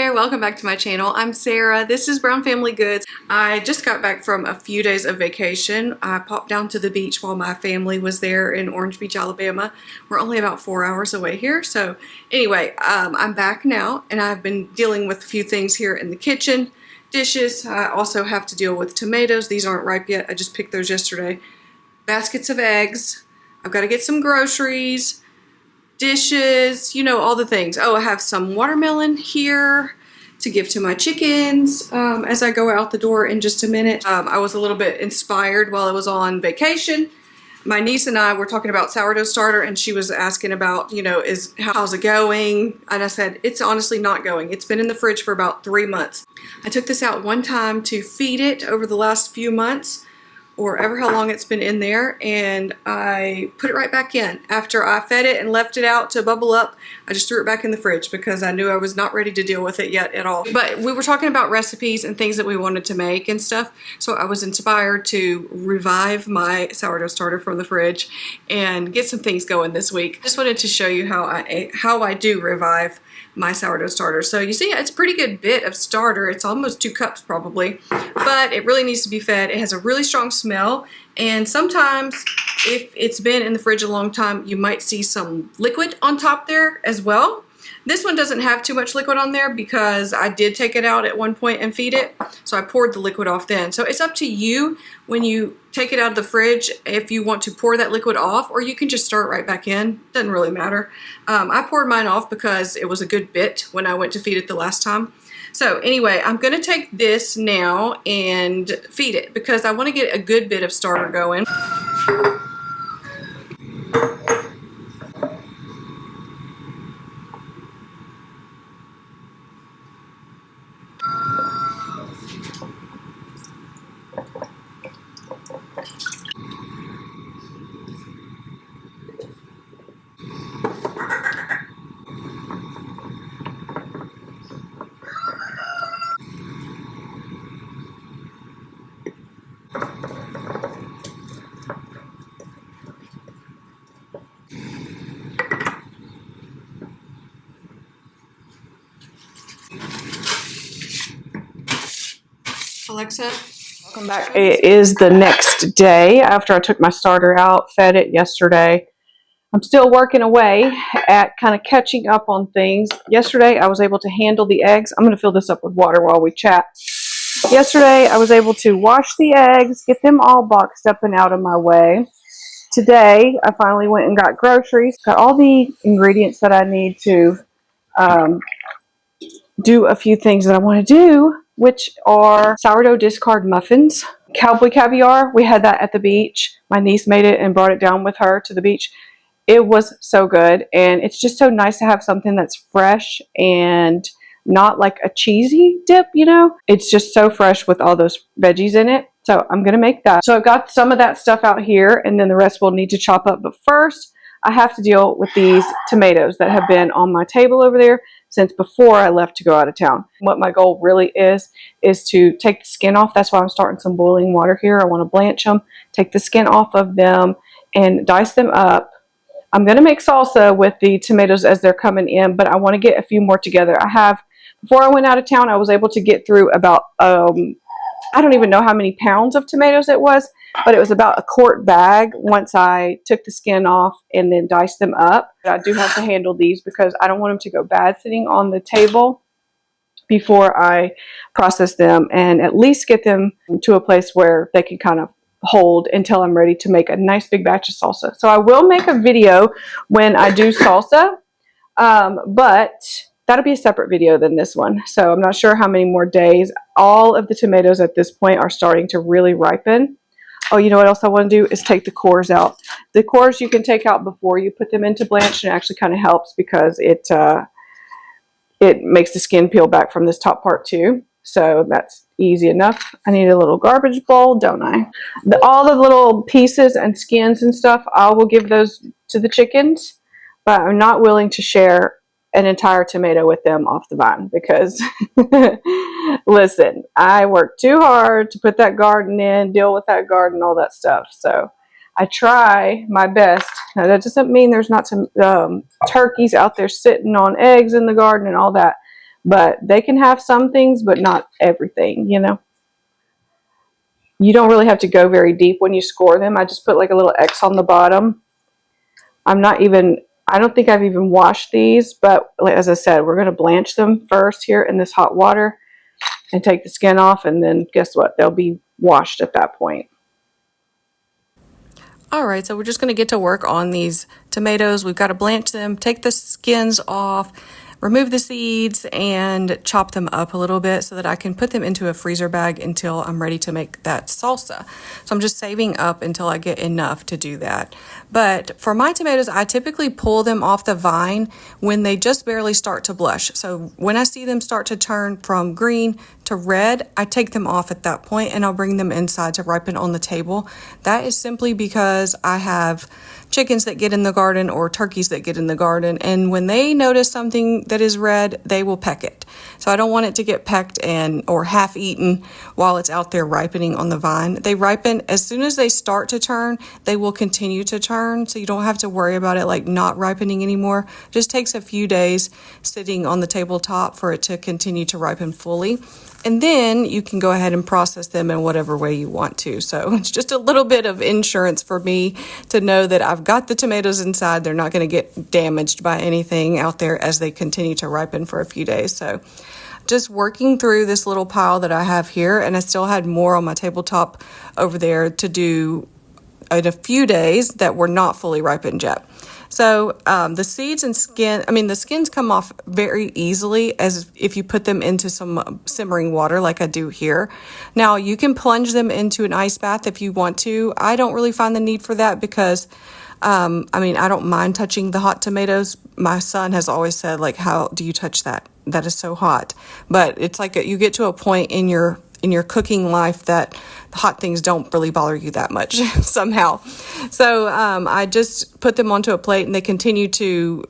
Hi, welcome back to my channel. I'm Sarah. This is Brown Family Goods. I just got back from a few days of vacation. I popped down to the beach while my family was there in Orange Beach, Alabama. We're only about 4 hours away here. So anyway, I'm back now and I've been dealing with a few things here in the kitchen. Dishes. I also have to deal with tomatoes. These aren't ripe yet. I just picked those yesterday. Baskets of eggs. I've got to get some groceries. Dishes, you know, all the things. Oh, I have some watermelon here to give to my chickens as I go out the door in just a minute. I was a little bit inspired while I was on vacation. My niece and I were talking about sourdough starter and she was asking about, you know, how's it going? And I said, it's honestly not going. It's been in the fridge for about 3 months. I took this out one time to feed it over the last few months, or ever how long it's been in there, and I put it right back in. After I fed it and left it out to bubble up, I just threw it back in the fridge because I knew I was not ready to deal with it yet at all. But we were talking about recipes and things that we wanted to make and stuff, so I was inspired to revive my sourdough starter from the fridge and get some things going this week. I just wanted to show you how I do revive my sourdough starter. So you see, it's a pretty good bit of starter. It's almost 2 cups probably, but it really needs to be fed. It has a really strong smell, and sometimes if it's been in the fridge a long time, you might see some liquid on top there as well. This one doesn't have too much liquid on there because I did take it out at one point and feed it, so I poured the liquid off then. So it's up to you when you take it out of the fridge if you want to pour that liquid off, or you can just stir it right back in. Doesn't really matter. I poured mine off because it was a good bit when I went to feed it the last time. So anyway, I'm going to take this now and feed it because I want to get a good bit of starter going. Alexa, welcome back. It is the next day after I took my starter out, fed it yesterday. I'm still working away at kind of catching up on things. Yesterday I was able to handle the eggs. I'm going to fill this up with water while we chat. Yesterday I was able to wash the eggs, get them all boxed up and out of my way. Today I finally went and got groceries, got all the ingredients that I need to do a few things that I want to do, which are sourdough discard muffins, Cowboy Caviar. We had that at the beach. My niece made it and brought it down with her to the beach. It was so good, and it's just so nice to have something that's fresh and not like a cheesy dip, you know? It's just so fresh with all those veggies in it. So I'm going to make that. So I've got some of that stuff out here, and then the rest we'll need to chop up. But first, I have to deal with these tomatoes that have been on my table over there since before I left to go out of town. What my goal really is to take the skin off. That's why I'm starting some boiling water here. I want to blanch them, take the skin off of them, and dice them up. I'm going to make salsa with the tomatoes as they're coming in, but I want to get a few more together. Before I went out of town, I was able to get through about, I don't even know how many pounds of tomatoes it was, but it was about a quart bag once I took the skin off and then diced them up. I do have to handle these because I don't want them to go bad sitting on the table before I process them, and at least get them to a place where they can kind of hold until I'm ready to make a nice big batch of salsa. So I will make a video when I do salsa, but that'll be a separate video than this one. So I'm not sure how many more days. All of the tomatoes at this point are starting to really ripen. Oh, you know what else I want to do is take the cores out. The cores you can take out before you put them into blanch, and it actually kind of helps because it makes the skin peel back from this top part too. So that's easy enough. I need a little garbage bowl, don't I? All the little pieces and skins and stuff, I will give those to the chickens, but I'm not willing to share an entire tomato with them off the vine because listen, I worked too hard to put that garden in, deal with that garden, all that stuff. So I try my best. Now that doesn't mean there's not some turkeys out there sitting on eggs in the garden and all that, but they can have some things, but not everything, you know. You don't really have to go very deep when you score them. I just put like a little X on the bottom. I don't think I've even washed these, but as I said, we're going to blanch them first here in this hot water and take the skin off, and then guess what? They'll be washed at that point. All right, so we're just going to get to work on these tomatoes. We've got to blanch them, take the skins off, remove the seeds, and chop them up a little bit so that I can put them into a freezer bag until I'm ready to make that salsa. So I'm just saving up until I get enough to do that. But for my tomatoes, I typically pull them off the vine when they just barely start to blush. So when I see them start to turn from green to red, I take them off at that point and I'll bring them inside to ripen on the table. That is simply because I have chickens that get in the garden or turkeys that get in the garden, and when they notice something that is red, they will peck it. So I don't want it to get pecked and or half eaten while it's out there ripening on the vine. They ripen as soon as they start to turn, they will continue to turn, so you don't have to worry about it like not ripening anymore. It just takes a few days sitting on the tabletop for it to continue to ripen fully. And then you can go ahead and process them in whatever way you want to. So it's just a little bit of insurance for me to know that I've got the tomatoes inside. They're not going to get damaged by anything out there as they continue to ripen for a few days. So just working through this little pile that I have here, and I still had more on my tabletop over there to do in a few days that were not fully ripened yet. So the seeds and skin, the skins come off very easily as if you put them into some simmering water like I do here. Now you can plunge them into an ice bath if you want to. I don't really find the need for that because I don't mind touching the hot tomatoes. My son has always said, like, how do you touch that? That is so hot. But it's like you get to a point in your cooking life that hot things don't really bother you that much somehow. So I just put them onto a plate and they continue to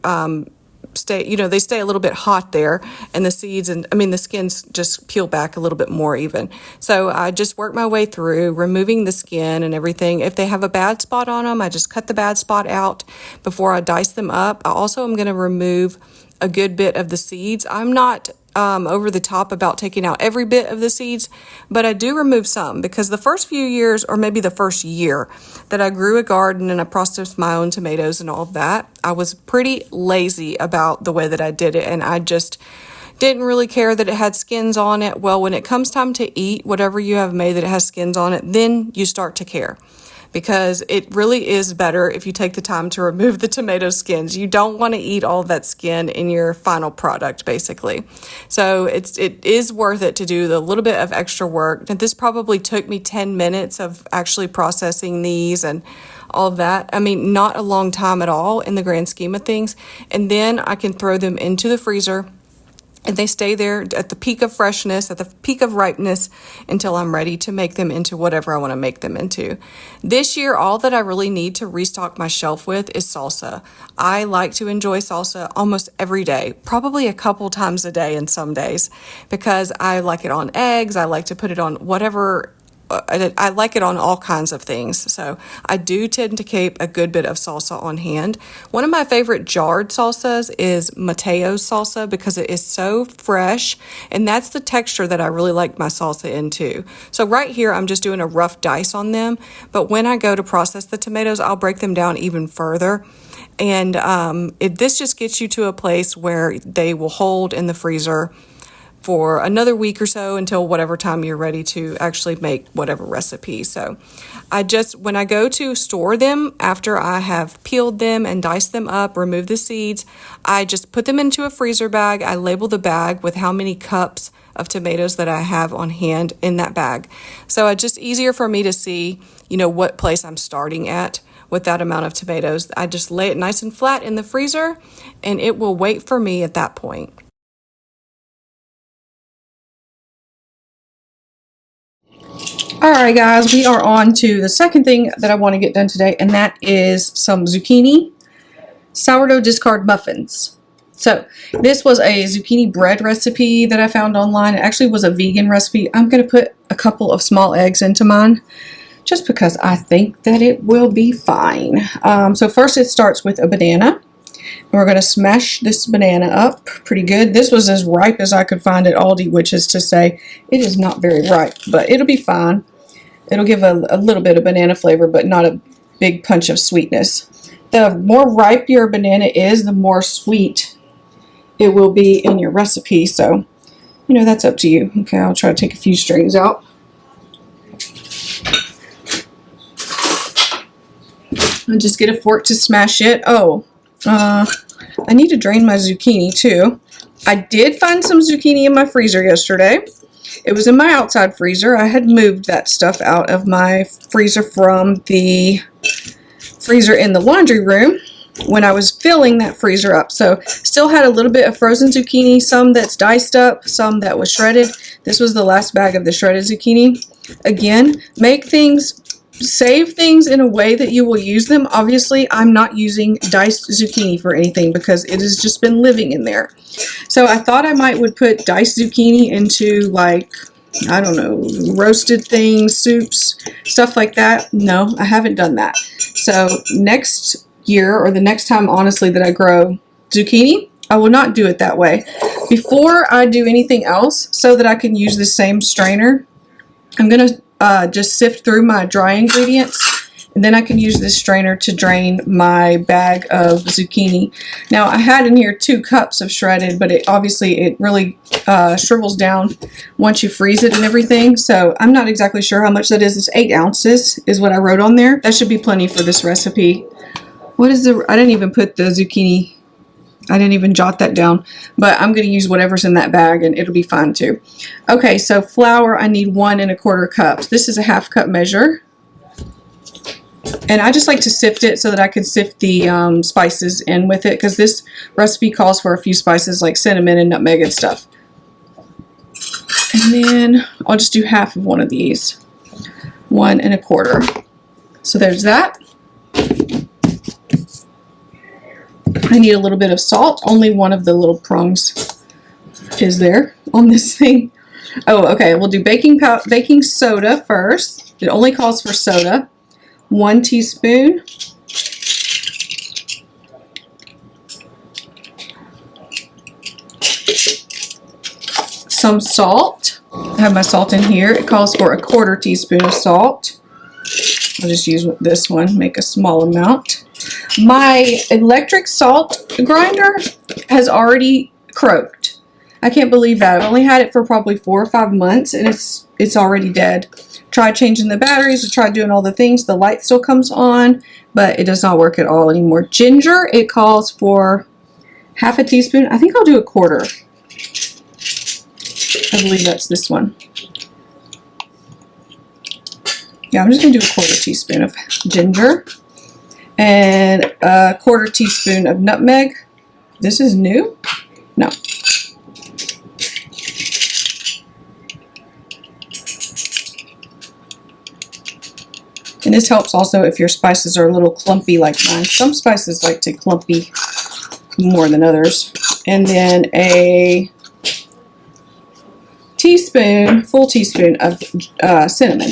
they stay a little bit hot there, and the seeds and the skins just peel back a little bit more even. So I just work my way through removing the skin and everything. If they have a bad spot on them, I just cut the bad spot out before I dice them up. I also am going to remove a good bit of the seeds. I'm not over the top about taking out every bit of the seeds, but I do remove some because the first few years, or maybe the first year that I grew a garden and I processed my own tomatoes and all of that, I was pretty lazy about the way that I did it, and I just didn't really care that it had skins on it. Well, when it comes time to eat whatever you have made that it has skins on it, then you start to care. Because it really is better if you take the time to remove the tomato skins. You don't want to eat all that skin in your final product, basically. So it is worth it to do the little bit of extra work. And this probably took me 10 minutes of actually processing these and all of that. Not a long time at all in the grand scheme of things. And then I can throw them into the freezer, and they stay there at the peak of freshness, at the peak of ripeness, until I'm ready to make them into whatever I want to make them into. This year, all that I really need to restock my shelf with is salsa. I like to enjoy salsa almost every day, probably a couple times a day in some days, because I like it on eggs. I like to put it on whatever. I like it on all kinds of things. So I do tend to keep a good bit of salsa on hand. One of my favorite jarred salsas is Mateo's salsa because it is so fresh, and that's the texture that I really like my salsa into. So right here, I'm just doing a rough dice on them, but when I go to process the tomatoes, I'll break them down even further. And this just gets you to a place where they will hold in the freezer for another week or so until whatever time you're ready to actually make whatever recipe. So when I go to store them after I have peeled them and diced them up, remove the seeds, I just put them into a freezer bag. I label the bag with how many cups of tomatoes that I have on hand in that bag. So it's just easier for me to see, what place I'm starting at with that amount of tomatoes. I just lay it nice and flat in the freezer, and it will wait for me at that point. All right, guys, we are on to the second thing that I want to get done today, and that is some zucchini sourdough discard muffins. So this was a zucchini bread recipe that I found online. It actually was a vegan recipe. I'm going to put a couple of small eggs into mine just because I think that it will be fine. So first it starts with a banana. We're going to smash this banana up pretty good. This was as ripe as I could find at Aldi, which is to say it is not very ripe, but it'll be fine. It'll give a little bit of banana flavor, but not a big punch of sweetness. The more ripe your banana is, the more sweet it will be in your recipe. So, you know, that's up to you. Okay, I'll try to take a few strings out. I'll just get a fork to smash it. Oh, I need to drain my zucchini too. I did find some zucchini in my freezer yesterday. It was in my outside freezer. I had moved that stuff out of my freezer from the freezer in the laundry room when I was filling that freezer up. So still had a little bit of frozen zucchini, some that's diced up, some that was shredded. This was the last bag of the shredded zucchini. Again, save things in a way that you will use them. Obviously, I'm not using diced zucchini for anything because it has just been living in there. So I thought I would put diced zucchini into, like, I don't know, roasted things, soups, stuff like that. No, I haven't done that. So next year, or the next time, honestly, that I grow zucchini, I will not do it that way. Before I do anything else, so that I can use the same strainer, I'm going to just sift through my dry ingredients, and then I can use this strainer to drain my bag of zucchini. Now, I had in here 2 cups of shredded, but obviously it really shrivels down once you freeze it and everything. So I'm not exactly sure how much that is. It's 8 ounces is what I wrote on there. That should be plenty for this recipe. What is I didn't even put the zucchini. I didn't even jot that down, but I'm going to use whatever's in that bag and it'll be fine too. Okay, so flour, I need 1 1/4 cups. This is a 1/2 cup measure. And I just like to sift it so that I can sift the spices in with it, because this recipe calls for a few spices like cinnamon and nutmeg and stuff. And then I'll just do half of one of these. 1 1/4. So there's that. I need a little bit of salt. Only one of the little prongs is there on this thing. Oh, okay. We'll do baking soda first. It only calls for soda. 1 teaspoon. Some salt. I have my salt in here. It calls for 1/4 teaspoon of salt. I'll just use this one, make a small amount. My electric salt grinder has already croaked. I can't believe that. I've only had it for probably 4 or 5 months and it's already dead. Tried changing the batteries, I tried doing all the things. The light still comes on, but it does not work at all anymore. Ginger, it calls for 1/2 teaspoon. I think I'll do 1/4. I believe that's this one. Yeah, I'm just going to do 1/4 teaspoon of ginger. And 1/4 teaspoon of nutmeg. This is new? No. And this helps also if your spices are a little clumpy like mine. Some spices like to clumpy more than others. And then a full teaspoon of cinnamon.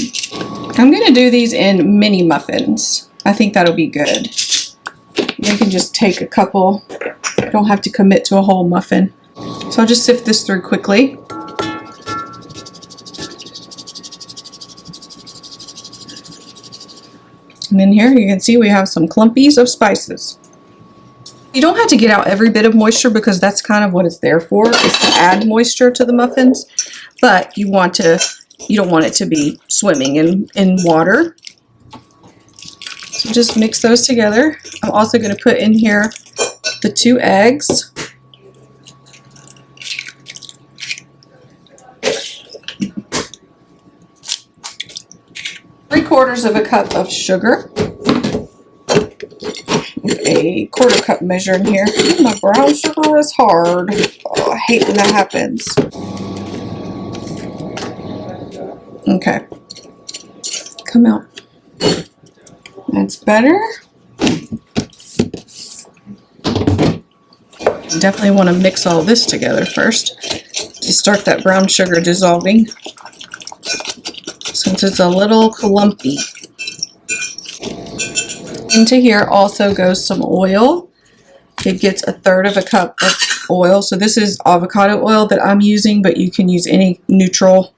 I'm going to do these in mini muffins. I think that'll be good. You can just take a couple. You don't have to commit to a whole muffin. So I'll just sift this through quickly. And then here you can see we have some clumpies of spices. You don't have to get out every bit of moisture because that's kind of what it's there for, is to add moisture to the muffins. But you don't want it to be swimming in water. So just mix those together. I'm also going to put in here the 2 eggs. Three-quarters of a cup of sugar. A 1/4 cup measure in here. Ooh, my brown sugar is hard. Oh, I hate when that happens. Okay. Come out. That's better. Definitely want to mix all this together first to start that brown sugar dissolving, since it's a little clumpy. Into here also goes some oil. it gets 1/3 of a cup of oil. So this is avocado oil that I'm using, but you can use any neutral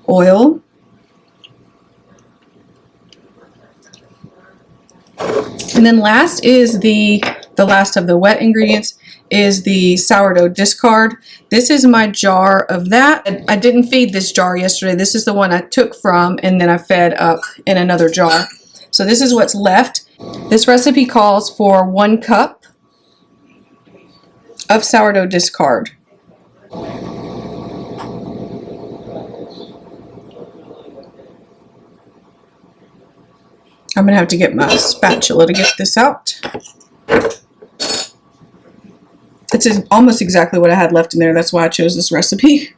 oil. And then last is the last of the wet ingredients is the sourdough discard. This is my jar of that. I didn't feed this jar yesterday. This is the one I took from and then I fed up in another jar. So this is what's left. This recipe calls for 1 cup of sourdough discard. I'm going to have to get my spatula to get this out. It's almost exactly what I had left in there. That's why I chose this recipe.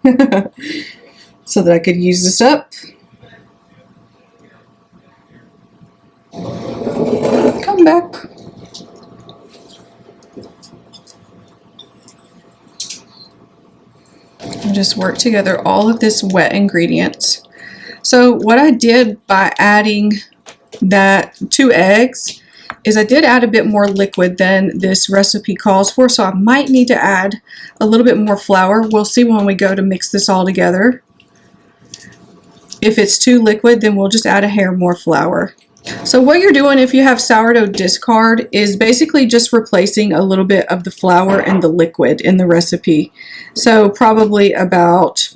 So that I could use this up. Come back. And just work together all of this wet ingredients. So what I did by adding that 2 eggs is I did add a bit more liquid than this recipe calls for, so I might need to add a little bit more flour. We'll see when we go to mix this all together. If it's too liquid, then we'll just add a hair more flour. So what you're doing if you have sourdough discard is basically just replacing a little bit of the flour and the liquid in the recipe. So probably about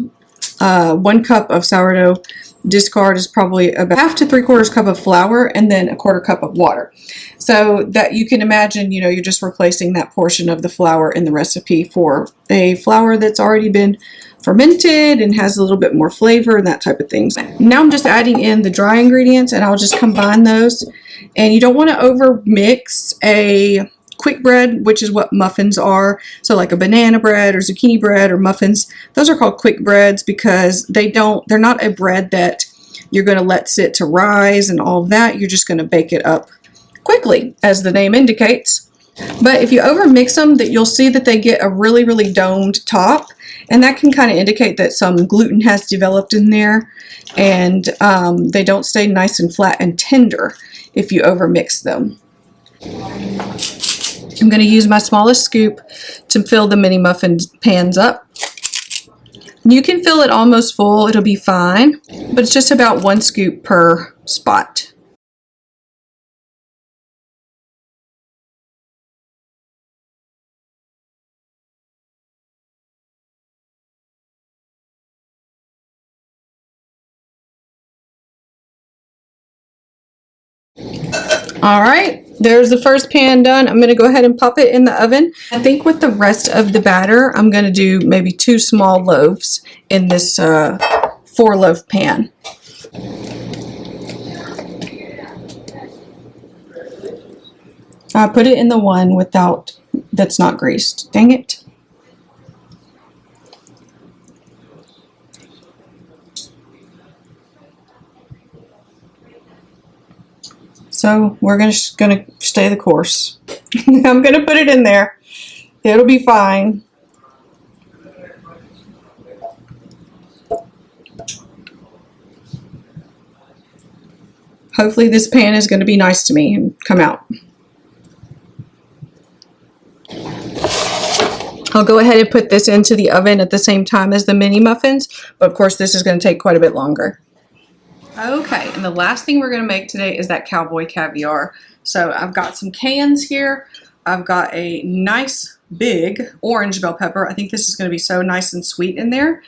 1 cup of sourdough discard is probably about 1/2 to 3/4 cup of flour and then 1/4 cup of water. So that you can imagine, you know, you're just replacing that portion of the flour in the recipe for a flour that's already been fermented and has a little bit more flavor and that type of thing. Now I'm just adding in the dry ingredients and I'll just combine those. And you don't want to over mix a quick bread, which is what muffins are. So like a banana bread or zucchini bread or muffins, those are called quick breads because they're not a bread that you're going to let sit to rise and all of that. You're just going to bake it up quickly, as the name indicates. But if you over mix them, that you'll see that they get a really, really domed top, and that can kind of indicate that some gluten has developed in there, and they don't stay nice and flat and tender if you over mix them. I'm going to use my smallest scoop to fill the mini muffin pans up. You can fill it almost full, it'll be fine, but it's just about 1 scoop per spot. All right, there's the first pan done. I'm going to go ahead and pop it in the oven. I think with the rest of the batter, I'm going to do maybe 2 small loaves in this 4-loaf pan. I put it in the one that's not greased. Dang it. So we're gonna stay the course. I'm gonna put it in there. It'll be fine. Hopefully this pan is going to be nice to me and come out. I'll go ahead and put this into the oven at the same time as the mini muffins, but of course this is going to take quite a bit longer. Okay, and the last thing we're going to make today is that Cowboy Caviar. So I've got some cans here. I've got a nice big orange bell pepper. I think this is going to be so nice and sweet in there.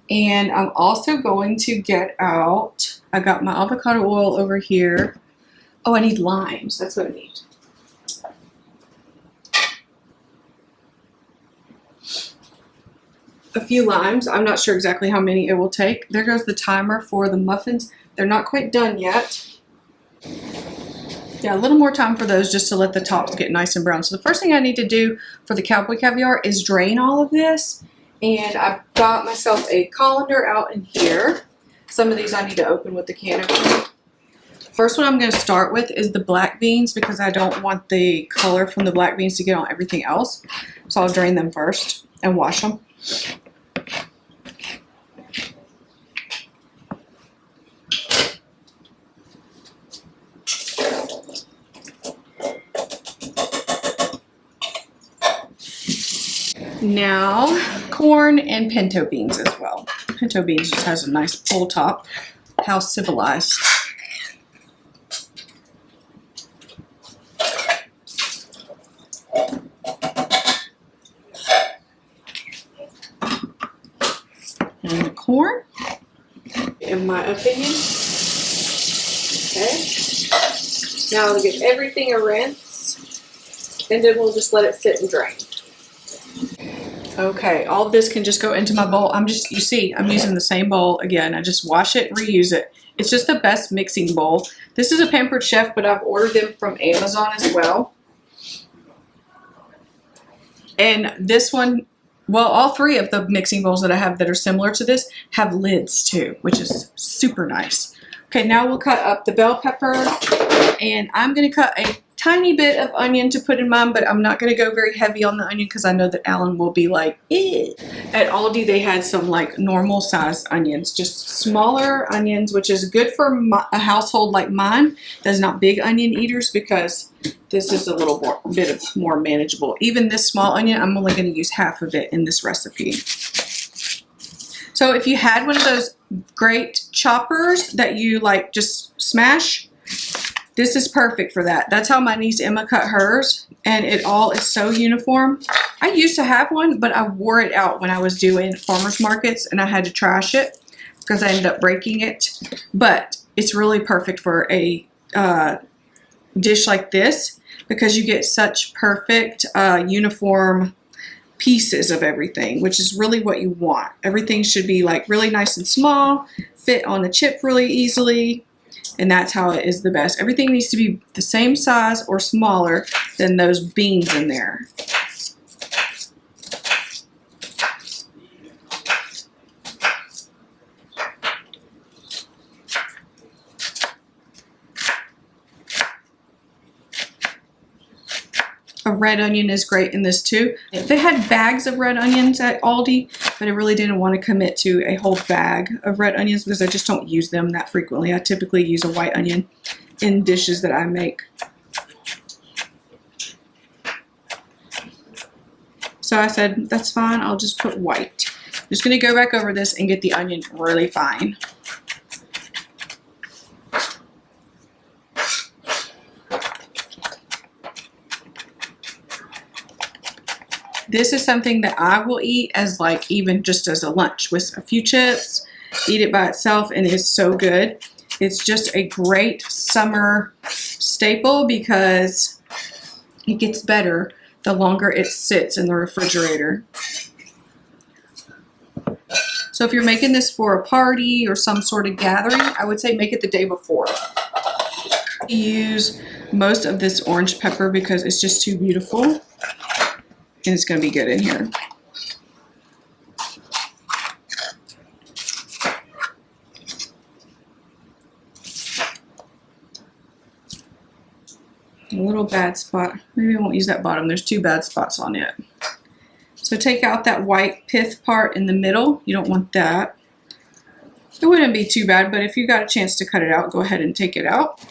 And I'm also going to get out, I got my avocado oil over here. Oh, I need limes. That's what I need. A few limes. I'm not sure exactly how many it will take. There goes the timer for the muffins. They're not quite done yet. Yeah, a little more time for those just to let the tops get nice and brown. So the first thing I need to do for the Cowboy Caviar is drain all of this. And I've got myself a colander out in here. Some of these I need to open with the can opener. First one I'm going to start with is the black beans because I don't want the color from the black beans to get on everything else. So I'll drain them first and wash them. Now, corn and pinto beans as well. Pinto beans just has a nice full top. How civilized. And the corn, in my opinion. Okay. Now we'll give everything a rinse, and then we'll just let it sit and drain. Okay, all of this can just go into my bowl. You see, I'm using the same bowl again. I just wash it, reuse it. It's just the best mixing bowl. This is a Pampered Chef, but I've ordered them from Amazon as well. And this one, well, all three of the mixing bowls that I have that are similar to this have lids too, which is super nice. Okay, now we'll cut up the bell pepper, and I'm gonna cut a tiny bit of onion to put in mine, but I'm not gonna go very heavy on the onion because I know that Alan will be like, ew. At Aldi, they had some like normal sized onions, just smaller onions, which is good for a household like mine that's not big onion eaters, because this is a little bit more manageable. Even this small onion, I'm only gonna use half of it in this recipe. So if you had one of those great choppers that you like just smash, this is perfect for that. That's how my niece Emma cut hers, and it all is so uniform. I used to have one, but I wore it out when I was doing farmers markets, and I had to trash it because I ended up breaking it. But it's really perfect for a dish like this because you get such perfect uniform pieces of everything, which is really what you want. Everything should be like really nice and small, fit on the chip really easily. And that's how it is the best. Everything needs to be the same size or smaller than those beans in there. A red onion is great in this too. They had bags of red onions at Aldi, but I really didn't want to commit to a whole bag of red onions because I just don't use them that frequently. I typically use a white onion in dishes that I make. So I said, that's fine, I'll just put white. I'm just gonna go back over this and get the onion really fine. This is something that I will eat as like even just as a lunch with a few chips, eat it by itself, and it's so good. It's just a great summer staple because it gets better the longer it sits in the refrigerator. So if you're making this for a party or some sort of gathering, I would say make it the day before. I use most of this orange pepper because it's just too beautiful. And it's going to be good in here. A little bad spot. Maybe I won't use that bottom. There's two bad spots on it. So take out that white pith part in the middle. You don't want that. It wouldn't be too bad, but if you got a chance to cut it out, go ahead and take it out.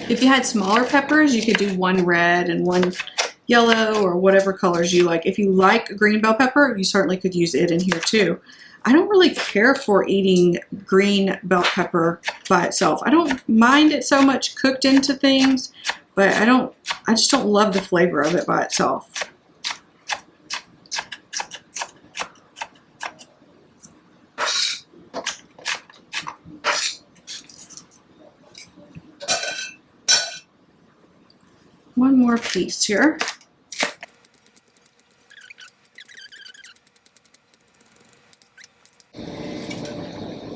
If you had smaller peppers, you could do one red and one yellow or whatever colors you like. If you like green bell pepper, you certainly could use it in here too. I don't really care for eating green bell pepper by itself. I don't mind it so much cooked into things, but I just don't love the flavor of it by itself. One more piece here.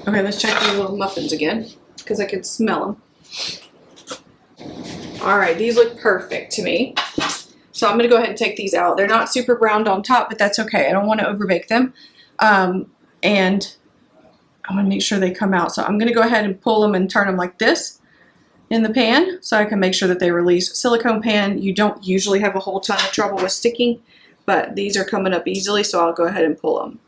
Okay, let's check these little muffins again because I can smell them. All right, these look perfect to me. So I'm gonna go ahead and take these out. They're not super browned on top, but that's okay. I don't want to overbake them. And I want to make sure they come out. So I'm gonna go ahead and pull them and turn them like this in the pan so I can make sure that they release. Silicone pan, you don't usually have a whole ton of trouble with sticking, but these are coming up easily, so I'll go ahead and pull them.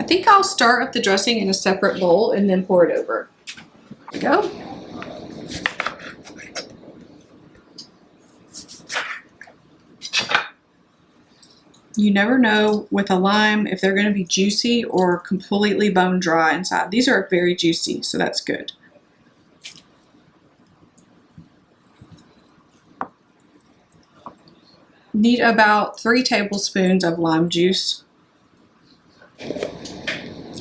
think I'll start up the dressing in a separate bowl and then pour it over. There we go. You never know with a lime if they're going to be juicy or completely bone dry inside. These are very juicy, so that's good. Need about 3 tablespoons of lime juice,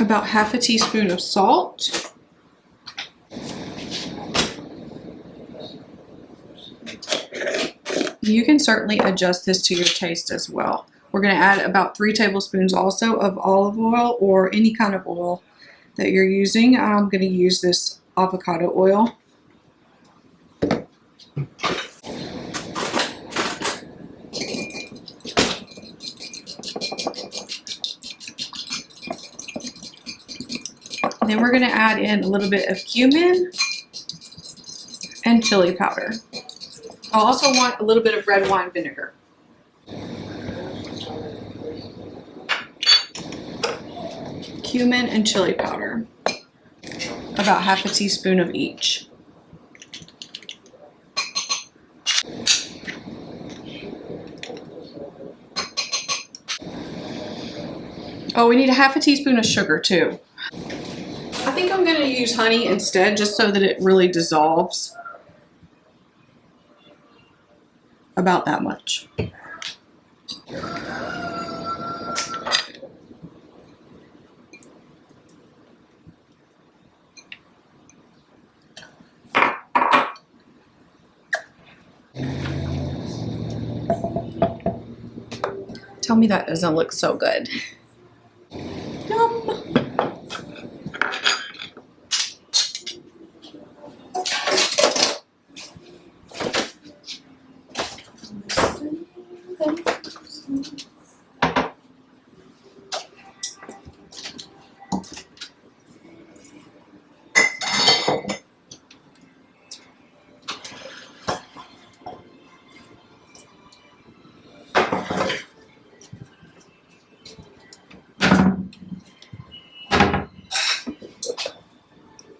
about half a teaspoon of salt, you can certainly adjust this to your taste as well. We're going to add about 3 tablespoons also of olive oil or any kind of oil that you're using. I'm going to use this avocado oil. Then we're going to add in a little bit of cumin and chili powder. I'll also want a little bit of red wine vinegar. Cumin and chili powder, about half a teaspoon of each. Oh, we need a half a teaspoon of sugar too. I think I'm going to use honey instead, just so that it really dissolves. About that much. Tell me that doesn't look so good. Yum.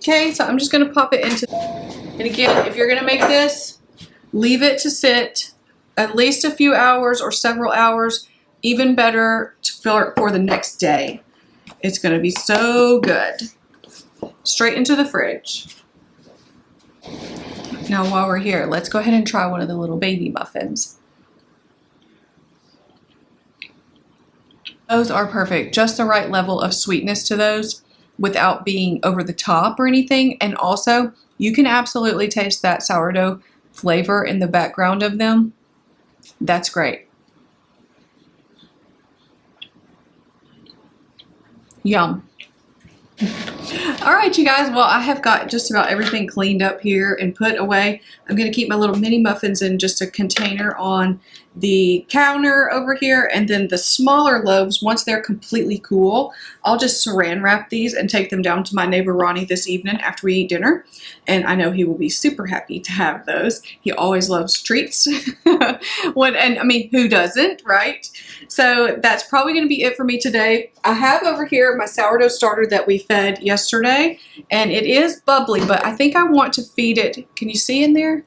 Okay, so I'm just going to pop it into, and again, if you're going to make this, leave it to sit at least a few hours or several hours, even better for the next day. It's going to be so good. Straight into the fridge. Now while we're here, let's go ahead and try one of the little baby muffins. Those are perfect, just the right level of sweetness to those, without being over the top or anything. And also, you can absolutely taste that sourdough flavor in the background of them. That's great. Yum. All right, you guys, well, I have got just about everything cleaned up here and put away. I'm going to keep my little mini muffins in just a container on the counter over here, and then the smaller loaves, once they're completely cool, I'll just saran wrap these and take them down to my neighbor Ronnie this evening after we eat dinner, and I know he will be super happy to have those. He always loves treats. And I mean, who doesn't, right? So that's probably going to be it for me today. I have over here my sourdough starter that we fed yesterday, and it is bubbly, but I think I want to feed it. Can you see in there?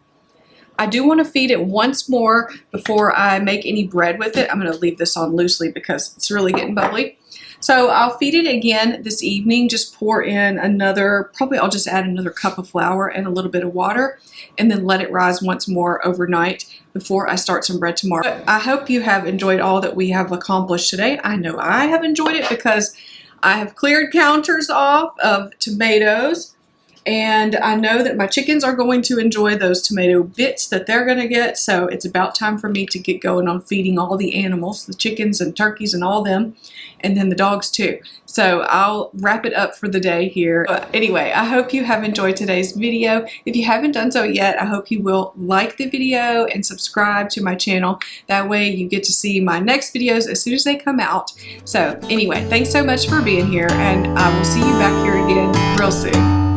I do want to feed it once more before I make any bread with it. I'm going to leave this on loosely because it's really getting bubbly. So I'll feed it again this evening. Just pour in another, probably I'll just add another cup of flour and a little bit of water, and then let it rise once more overnight before I start some bread tomorrow. But I hope you have enjoyed all that we have accomplished today. I know I have enjoyed it because I have cleared counters off of tomatoes. And I know that my chickens are going to enjoy those tomato bits that they're going to get. So it's about time for me to get going on feeding all the animals, the chickens and turkeys and all them, and then the dogs too. So I'll wrap it up for the day here. But anyway, I hope you have enjoyed today's video. If you haven't done so yet, I hope you will like the video and subscribe to my channel. That way you get to see my next videos as soon as they come out. So anyway, thanks so much for being here, and I will see you back here again real soon.